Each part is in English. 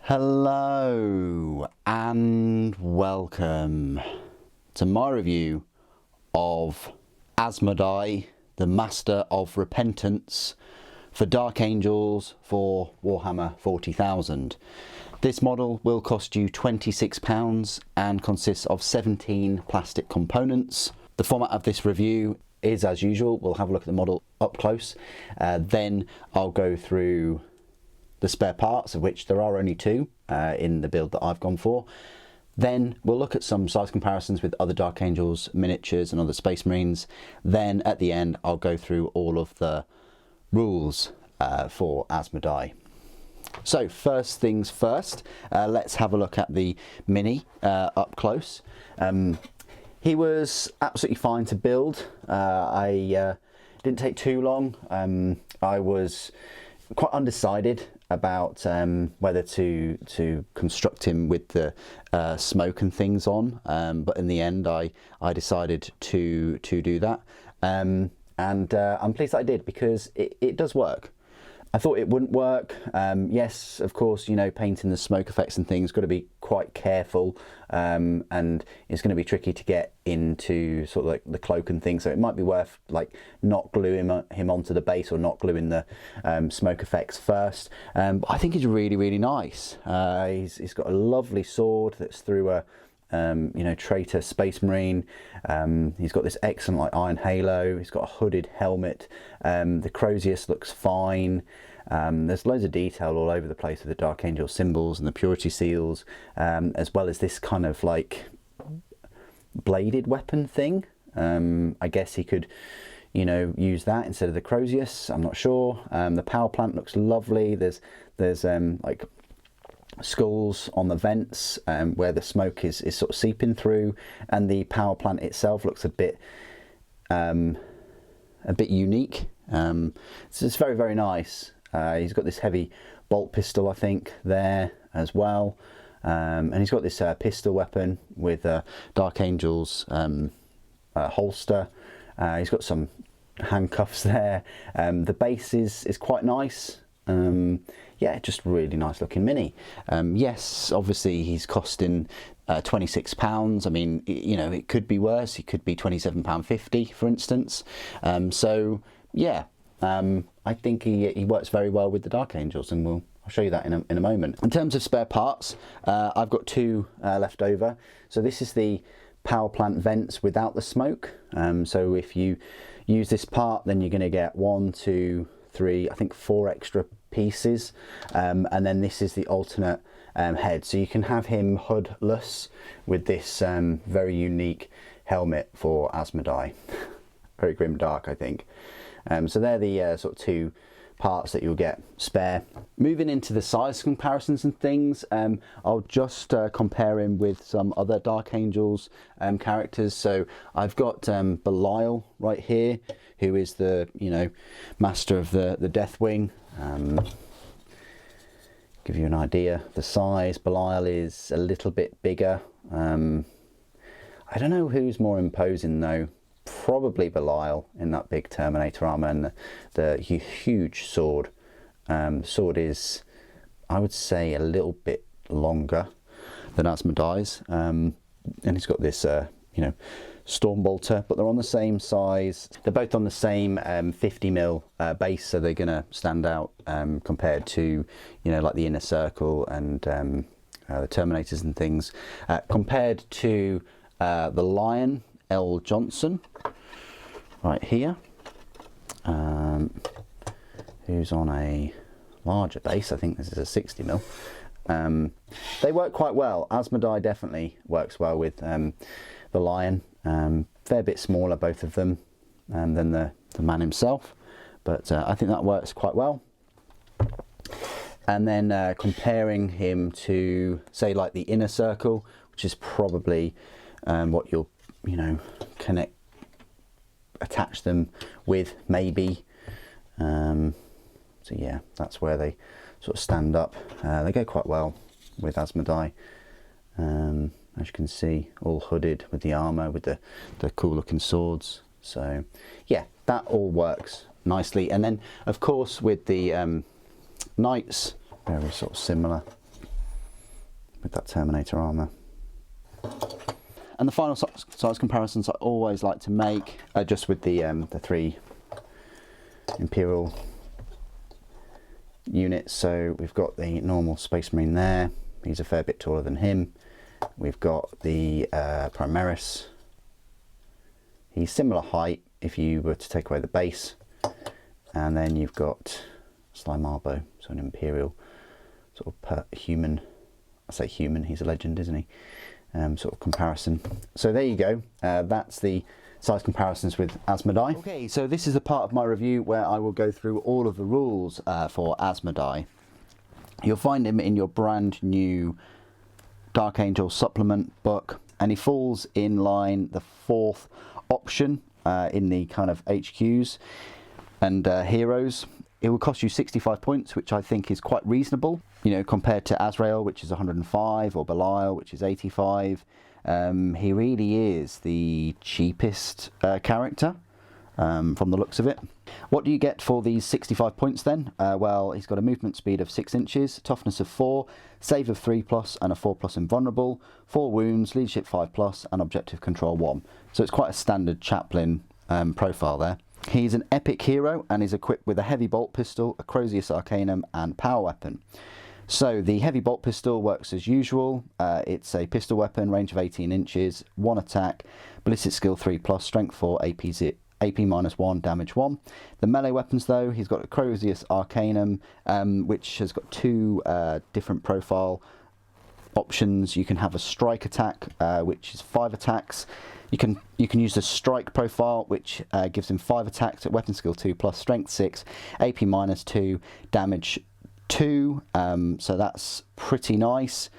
Hello and welcome to my review of Asmodai, the Master of Repentance for Dark Angels for Warhammer 40,000. This model will cost you £26 and consists of 17 plastic components. The format of this review is as usual. We'll have a look at the model up close, then I'll go through the spare parts, of which there are only two in the build that I've gone for. Then we'll look at some size comparisons with other Dark Angels miniatures and other Space Marines. Then at the end I'll go through all of the rules for Asmodai. So first things first, let's have a look at the Mini up close. He was absolutely fine to build. I didn't take too long. I was quite undecided about whether to construct him with the smoke and things on, but in the end I decided to do that, and I'm pleased that I did, because it does work. I thought it wouldn't work. Yes, of course, you know, painting the smoke effects and things, got to be quite careful, and it's going to be tricky to get into sort of like the cloak and things, so it might be worth like not gluing him onto the base, or not gluing the smoke effects first. But I think he's really nice. He's got a lovely sword that's through a you know, traitor Space Marine. He's got this excellent like iron halo. He's got a hooded helmet. The Crozius looks fine. There's loads of detail all over the place with the Dark Angel symbols and the purity seals, as well as this kind of like bladed weapon thing. I guess he could, you know, use that instead of the Crozius. I'm not sure. The power plant looks lovely. There's like skulls on the vents where the smoke is sort of seeping through, and the power plant itself looks a bit unique. So it's very nice. He's got this heavy bolt pistol, I think, there as well, and he's got this pistol weapon with Dark Angel's holster. He's got some handcuffs there. The base is quite nice. Yeah, just really nice looking Mini. Yes, obviously he's costing £26. I mean, you know, it could be worse. It could be £27.50, for instance. So yeah, I think he works very well with the Dark Angels, and I'll show you that in a moment. In terms of spare parts, I've got two left over. So this is the power plant vents without the smoke. So if you use this part, then you're going to get 1, 2, 3, I think 4 extra pieces, and then this is the alternate head, so you can have him hoodless with this very unique helmet for Asmodai. Very grim dark, I think. So they're the sort of two parts that you'll get spare. Moving into the size comparisons and things, I'll just compare him with some other Dark Angels characters. So I've got Belial right here, who is the, you know, master of the Deathwing. Give you an idea of the size. Belial is a little bit bigger. I don't know who's more imposing though. Probably Belial in that big Terminator armor and the huge sword. Sword is, I would say, a little bit longer than Asmodai's, and he's got this you know, storm bolter, but they're on the same size. They're both on the same 50mm base, so they're going to stand out compared to, you know, like the Inner Circle and the Terminators and things. Compared to the Lion L. Johnson right here, who's on a larger base. I think this is a 60mm. They work quite well. Asmodai definitely works well with the Lion. Fair bit smaller, both of them, than the man himself, but I think that works quite well. And then comparing him to, say, like the Inner Circle, which is probably what you'll, you know, attach them with, maybe. So yeah, that's where they sort of stand up. They go quite well with Asmodai. As you can see, all hooded with the armour, with the cool looking swords. So yeah, that all works nicely. And then of course with the knights, very sort of similar. with that Terminator armour. And the final size comparisons I always like to make are just with the 3 Imperial units. So we've got the normal Space Marine there, he's a fair bit taller than him. We've got the Primaris, he's similar height if you were to take away the base. And then you've got Sly Marbo, so an Imperial sort of human, I say human, he's a legend, isn't he? Sort of comparison. So there you go, that's the size comparisons with Asmodai. Okay, so this is the part of my review where I will go through all of the rules for Asmodai. You'll find him in your brand new Dark Angel supplement book, and he falls in line the 4th option in the kind of HQs and heroes. It will cost you 65 points, which I think is quite reasonable, you know, compared to Azrael, which is 105, or Belial, which is 85. He really is the cheapest character from the looks of it. What do you get for these 65 points then? Well, he's got a movement speed of 6 inches, toughness of 4, save of 3+, and a 4+ invulnerable, 4 wounds, leadership 5+, and objective control 1. So it's quite a standard chaplain profile there. He's an epic hero and is equipped with a heavy bolt pistol, a Crozius Arcanum, and power weapon. So the heavy bolt pistol works as usual. It's a pistol weapon, range of 18 inches, 1 attack, ballistic skill 3+, strength 4, AP -1, damage 1. The melee weapons though, he's got a Crozius Arcanum, which has got 2 different profile options. You can have a strike attack, which is 5 attacks. You can use the strike profile, which gives him 5 attacks at weapon skill 2+, strength 6, AP -2, damage 2. So that's pretty nice.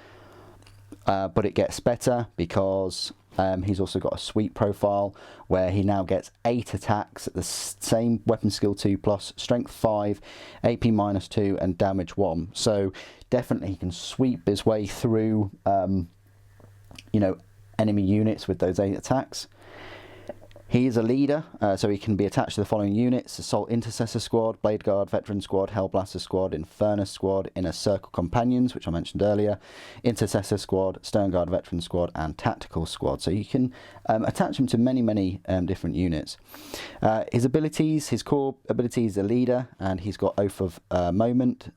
But it gets better because he's also got a sweep profile where he now gets 8 attacks at the same weapon skill 2+, strength 5, AP -2, and damage 1. So definitely he can sweep his way through, you know, enemy units with those 8 attacks. He is a leader, so he can be attached to the following units: Assault Intercessor Squad, Blade Guard Veteran Squad, Hellblaster Squad, Infernus Squad, Inner Circle Companions, which I mentioned earlier, Intercessor Squad, Stern Guard Veteran Squad, and Tactical Squad. So you can attach him to many different units. His abilities, his core ability is a leader, and he's got Oath of Moment.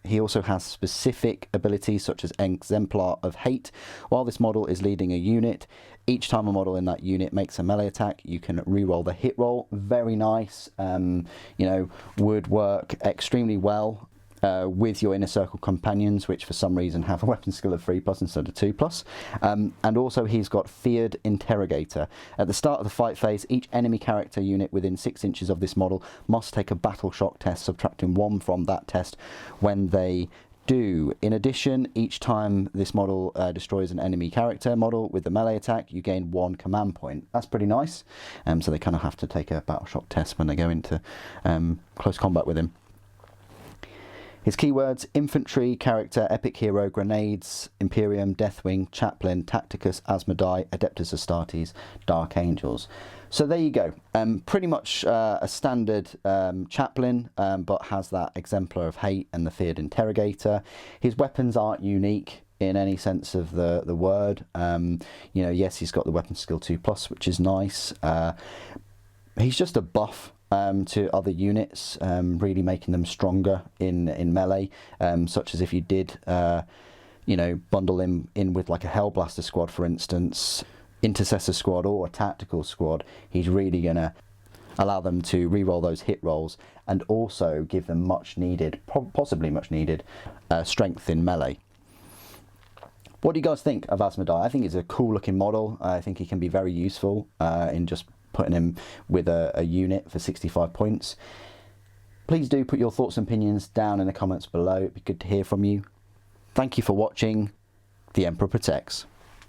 He also has specific abilities such as Exemplar of Hate. While this model is leading a unit, each time a model in that unit makes a melee attack, you can re-roll the hit roll. Very nice, you know, would work extremely well with your Inner Circle Companions, which for some reason have a weapon skill of 3+ instead of 2+. And also he's got Feared Interrogator. At the start of the fight phase, each enemy character unit within 6 inches of this model must take a battle shock test, subtracting 1 from that test when they do. In addition, each time this model destroys an enemy character model with the melee attack, you gain 1 command point. That's pretty nice. So they kind of have to take a battle shock test when they go into close combat with him. His keywords: infantry, character, epic hero, grenades, Imperium, Deathwing, chaplain, Tacticus, Asmodai, Adeptus Astartes, Dark Angels. So there you go. Pretty much a standard chaplain, but has that Exemplar of Hate and the Feared Interrogator. His weapons aren't unique in any sense of the word. You know, yes, he's got the weapon skill 2+, which is nice. He's just a buff to other units, really making them stronger in melee, such as if you did, you know, bundle him in with like a Hellblaster Squad, for instance, Intercessor Squad, or a Tactical Squad. He's really going to allow them to re-roll those hit rolls and also give them much needed, possibly much needed, strength in melee. What do you guys think of Asmodai? I think it's a cool looking model. I think he can be very useful in just putting him with a unit for 65 points. Please do put your thoughts and opinions down in the comments below. It'd be good to hear from you. Thank you for watching. The Emperor Protects.